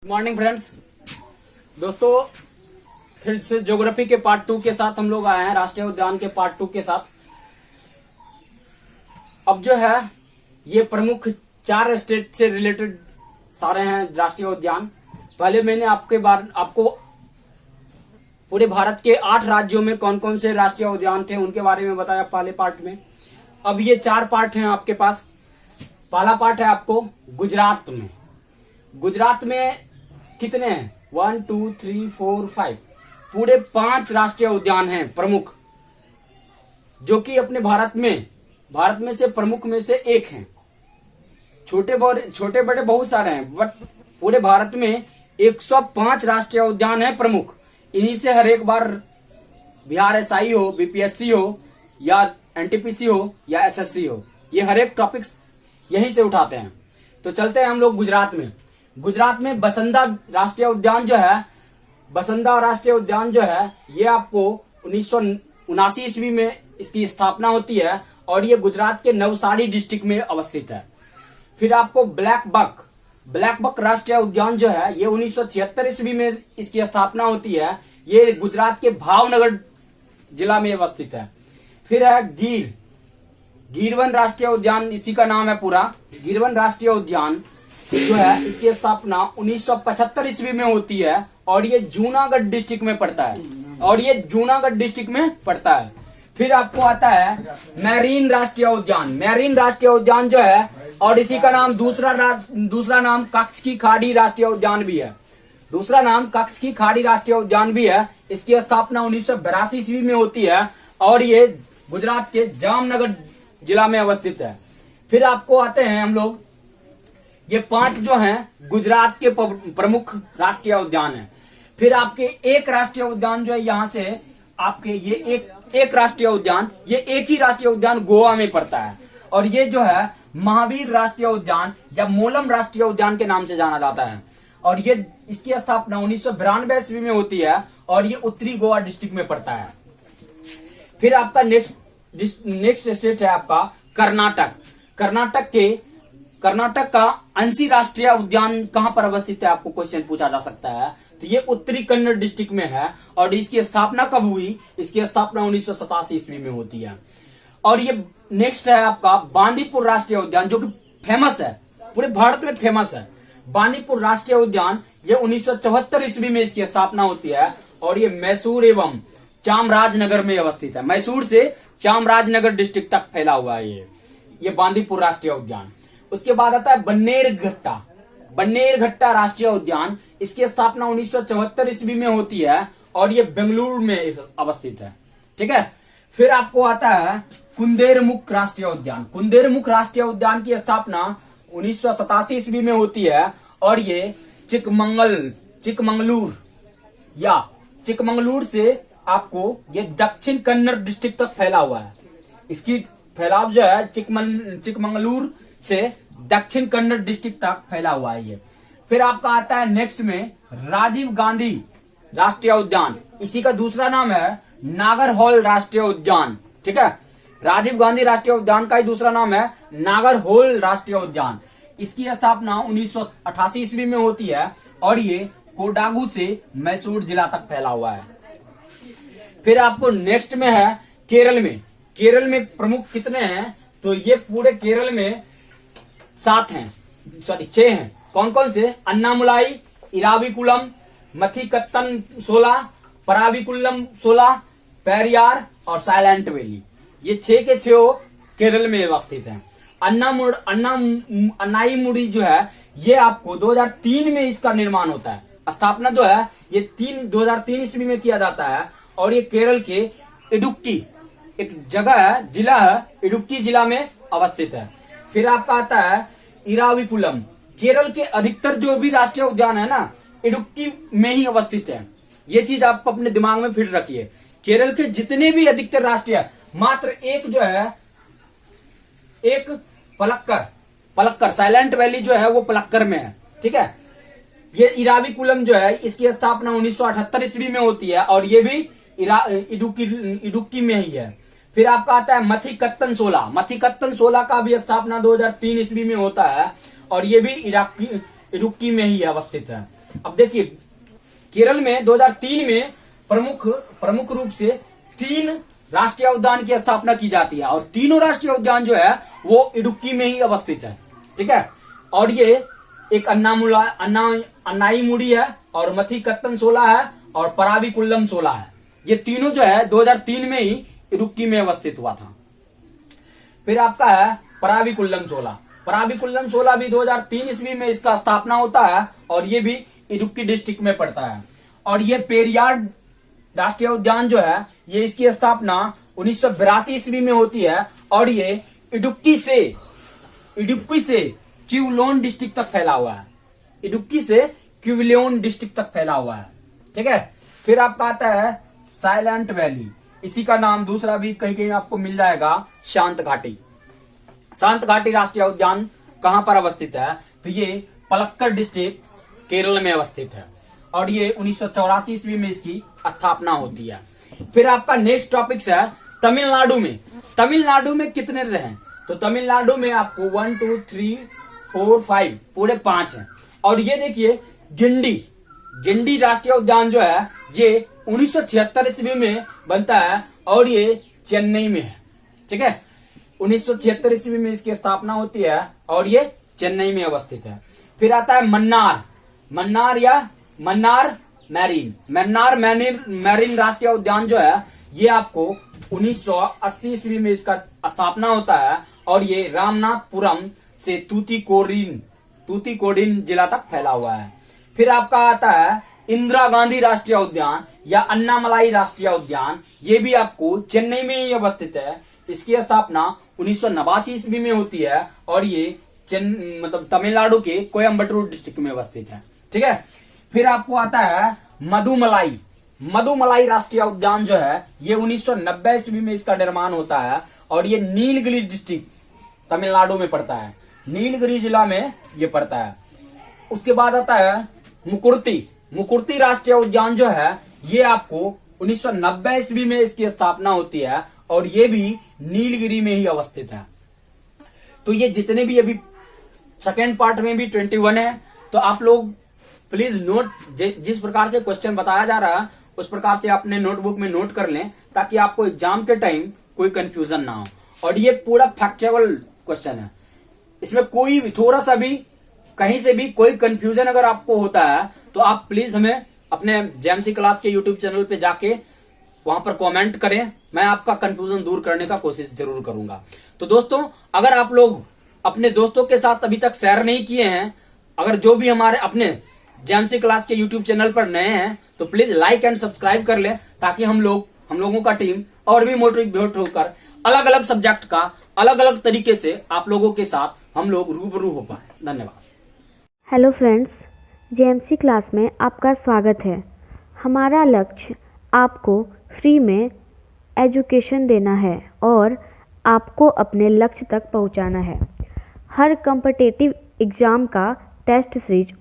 Good morning friends. दोस्तों, फिर से ज्योग्राफी के पार्ट 2 के साथ हम लोग आए हैं, राष्ट्रीय उद्यान के पार्ट 2 के साथ। अब जो है ये प्रमुख 4 स्टेट से रिलेटेड सारे हैं राष्ट्रीय उद्यान। पहले मैंने आपको पूरे भारत के 8 राज्यों में कौन कौन से राष्ट्रीय उद्यान थे उनके बारे में बताया पहले पार्ट में। अब ये 4 पार्ट हैं आपके पास। पहला पार्ट है आपको गुजरात में। गुजरात में कितने हैं? 1 2 3 4 5 पूरे 5 राष्ट्रीय उद्यान हैं प्रमुख, जो कि अपने भारत में से प्रमुख में से एक हैं। छोटे बड़े बहुत सारे हैं, बट पूरे भारत में 105 राष्ट्रीय उद्यान हैं प्रमुख। इन्हीं से हर एक बार बिहार एसआई हो, बीपीएससी हो, या एनटीपीसी हो, या एसएससी हो, ये हर एक टॉपिक्स यहीं से उठाते हैं। तो चलते हैं हम लोग गुजरात में। गुजरात में बसंदा राष्ट्रीय उद्यान जो है ये आपको 1979 ईस्वी में इसकी स्थापना होती है और ये गुजरात के नवसारी डिस्ट्रिक्ट में अवस्थित है। फिर आपको ब्लैक बक राष्ट्रीय उद्यान जो है ये 1976 ईस्वी में इसकी स्थापना होती है। ये गुजरात के भावनगर जिला में अवस्थित है। फिर है गिरवन राष्ट्रीय उद्यान, इसी का नाम है पूरा। गिरवन राष्ट्रीय उद्यान जो है इसकी स्थापना 1975 ईस्वी में होती है और ये जूनागढ़ डिस्ट्रिक्ट में पड़ता है। फिर आपको आता है मैरीन राष्ट्रीय उद्यान जो है, और इसी का नाम दूसरा नाम कच्छ की खाड़ी राष्ट्रीय उद्यान भी है। इसकी स्थापना 1982 ईस्वी में होती है और ये गुजरात के जामनगर जिला में अवस्थित है। फिर आपको आते हैं हम लोग, ये 5 जो हैं गुजरात के प्रमुख राष्ट्रीय उद्यान हैं। फिर आपके एक राष्ट्रीय उद्यान जो है यहाँ से आपके ये एक राष्ट्रीय उद्यान, ये एक ही राष्ट्रीय उद्यान गोवा में पड़ता है और ये जो है महावीर राष्ट्रीय उद्यान या मोलम राष्ट्रीय उद्यान के नाम से जाना जाता है। और ये इसकी स्थापना 1992 ईस्वी में होती है और ये उत्तरी गोवा डिस्ट्रिक्ट में पड़ता है। फिर आपका नेक्स्ट स्टेट है आपका कर्नाटक का अंसी राष्ट्रीय उद्यान कहां पर अवस्थित है, आपको क्वेश्चन पूछा जा सकता है। तो ये उत्तरी कन्नड़ डिस्ट्रिक्ट में है और इसकी स्थापना कब हुई? इसकी स्थापना 1987 ईस्वी में होती है। और ये नेक्स्ट है आपका बांदीपुर राष्ट्रीय उद्यान, जो कि फेमस है, पूरे भारत में फेमस है। बांदीपुर राष्ट्रीय उद्यान ये 1974 ईस्वी में इसकी स्थापना होती है और ये मैसूर एवं चामराजनगर में अवस्थित है। मैसूर से चामराजनगर डिस्ट्रिक्ट तक फैला हुआ है ये बांदीपुर राष्ट्रीय उद्यान। उसके बाद आता है बन्नेरघट्टा राष्ट्रीय उद्यान। इसकी स्थापना 1974 ईस्वी में होती है और ये बेंगलुरु में अवस्थित है। ठीक है। फिर आपको आता है कुंदेरमुख राष्ट्रीय उद्यान की स्थापना 1987 ईस्वी में होती है और ये चिकमंगलूर से आपको ये दक्षिण कन्नड़ डिस्ट्रिक्ट तक फैला हुआ है। इसकी फैलाव जो है चिकमंगलूर से दक्षिण कन्नड़ डिस्ट्रिक्ट तक फैला हुआ है ये। फिर आपका आता है नेक्स्ट में राजीव गांधी राष्ट्रीय उद्यान। इसी का दूसरा नाम है नागरहोल राष्ट्रीय उद्यान। ठीक है। राजीव गांधी राष्ट्रीय उद्यान का ही दूसरा नाम है नागरहोल राष्ट्रीय उद्यान। इसकी स्थापना 1988 ईस्वी में होती है और ये कोडागू से मैसूर जिला तक फैला हुआ है। फिर आपको नेक्स्ट में है केरल में प्रमुख कितने हैं? तो ये पूरे केरल में 6 हैं। कौन कौन से? अन्नामुलाई, इराविकुलम, मथिकत्तन 16, पराविकुलम 16, पेरियार और साइलेंट वैली। ये 6 के 6 केरल में अवस्थित हैं। अन्नाईमुड़ी जो है ये आपको 2003 में इसका निर्माण होता है। स्थापना जो है ये 2003 ईस्वी में किया जाता है और ये केरल के इडुक्की एक जगह है, जिला है, इडुक्की जिला में अवस्थित है। फिर आपका आता है इराविकुलम। केरल के अधिकतर जो भी राष्ट्रीय उद्यान है ना, इडुक्की में ही अवस्थित है। ये चीज आपको अपने दिमाग में फिट रखिए। केरल के जितने भी अधिकतर राष्ट्रीय, मात्र एक जो है, एक पलक्कर साइलेंट वैली जो है वो पलक्कर में है। ठीक है। ये इराविकुलम जो है इसकी स्थापना 1978 ईस्वी में होती है और ये भी इडुक्की में ही है। फिर आपका आता है मथिकत्तन 16 का भी स्थापना 2003 ईस्वी में होता है और ये भी इडुक्की में ही अवस्थित है। अब देखिए केरल में 2003 में प्रमुख रूप से 3 राष्ट्रीय उद्यान की स्थापना की जाती है और तीनों राष्ट्रीय उद्यान जो है वो इडुक्की में ही अवस्थित है। ठीक है, और ये एक अन्नाईमुडी है और मथिकत्तनसोला है और पराविकुल्लम है। ये तीनों जो है 2003 में ही इडुक्की में अवस्थित हुआ था। फिर आपका है पराविकुल्लम भी 2003 ईस्वी में इसका स्थापना होता है और ये भी इडुक्की डिस्ट्रिक्ट में पड़ता है। और ये पेरियार राष्ट्रीय उद्यान जो है ये इसकी स्थापना 1982 ईस्वी में होती है और ये इडुक्की से क्यूलोन डिस्ट्रिक्ट तक फैला हुआ है। इडुक्की से क्यूलोन डिस्ट्रिक्ट तक फैला हुआ है। ठीक है, फिर आपका आता है साइलेंट वैली, इसी का नाम दूसरा भी कहीं कहीं आपको मिल जाएगा, शांत घाटी। शांत घाटी राष्ट्रीय उद्यान कहां पर अवस्थित है? तो ये पलक्कड़ डिस्ट्रिक्ट केरल में अवस्थित है और ये 1984 ईस्वी में इसकी स्थापना होती है। फिर आपका नेक्स्ट टॉपिक है तमिलनाडु में कितने रहे? तो तमिलनाडु में आपको 1 2 3 4 5 पूरे 5 हैं। और ये देखिए गिंडी राष्ट्रीय उद्यान जो है ये 1976 ईस्वी में बनता है और ये चेन्नई में है। ठीक है, 1976 ईस्वी में इसकी स्थापना होती है और ये चेन्नई में अवस्थित है। फिर आता है मन्नार मैरीन राष्ट्रीय उद्यान जो है ये आपको 1980 ईस्वी में इसका स्थापना होता है और ये रामनाथपुरम से तूतीकोडिन जिला तक फैला हुआ है। फिर आपका आता है इंदिरा गांधी राष्ट्रीय उद्यान या अन्नामलाई राष्ट्रीय उद्यान, ये भी आपको चेन्नई में ही अवस्थित है। इसकी स्थापना 1989 ईस्वी में होती है और ये तमिलनाडु के कोयम्बटूर डिस्ट्रिक्ट में अवस्थित है। ठीक है, फिर आपको आता है मधुमलाई राष्ट्रीय उद्यान जो है ये 1990 ईस्वी में इसका निर्माण होता है और ये नीलगिरी डिस्ट्रिक्ट तमिलनाडु में पड़ता है, नीलगिरी जिला में ये पड़ता है। उसके बाद आता है मुकुर्ती राष्ट्रीय उद्यान जो है ये आपको 1990 ईस्वी में इसकी स्थापना होती है और ये भी नीलगिरी में ही अवस्थित है। तो ये जितने भी अभी सेकेंड पार्ट में भी 21 है, तो आप लोग प्लीज नोट, जिस प्रकार से क्वेश्चन बताया जा रहा है उस प्रकार से अपने नोटबुक में नोट कर लें ताकि आपको एग्जाम के टाइम कोई कंफ्यूजन ना हो। और ये पूरा फैक्चुअल क्वेश्चन है, इसमें कोई थोड़ा सा भी कहीं से भी कोई कंफ्यूजन अगर आपको होता है तो आप प्लीज हमें अपने जेएमसी क्लास के यूट्यूब चैनल पे जाके वहां पर कमेंट करें, मैं आपका कंफ्यूजन दूर करने का कोशिश जरूर करूंगा। तो दोस्तों, अगर आप लोग अपने दोस्तों के साथ अभी तक शेयर नहीं किए हैं, अगर जो भी हमारे अपने जेएमसी क्लास के यूट्यूब चैनल पर नए हैं तो प्लीज लाइक एंड सब्सक्राइब कर लें ताकि हम लोगों का टीम और भी मोटिवेट होकर अलग अलग सब्जेक्ट का अलग अलग तरीके से आप लोगों के साथ हम लोग रूबरू हो पाए। धन्यवाद। हेलो फ्रेंड्स, जेएमसी क्लास में आपका स्वागत है। हमारा लक्ष्य आपको फ्री में एजुकेशन देना है और आपको अपने लक्ष्य तक पहुंचाना है। हर कॉम्पिटिटिव एग्ज़ाम का टेस्ट सीरीज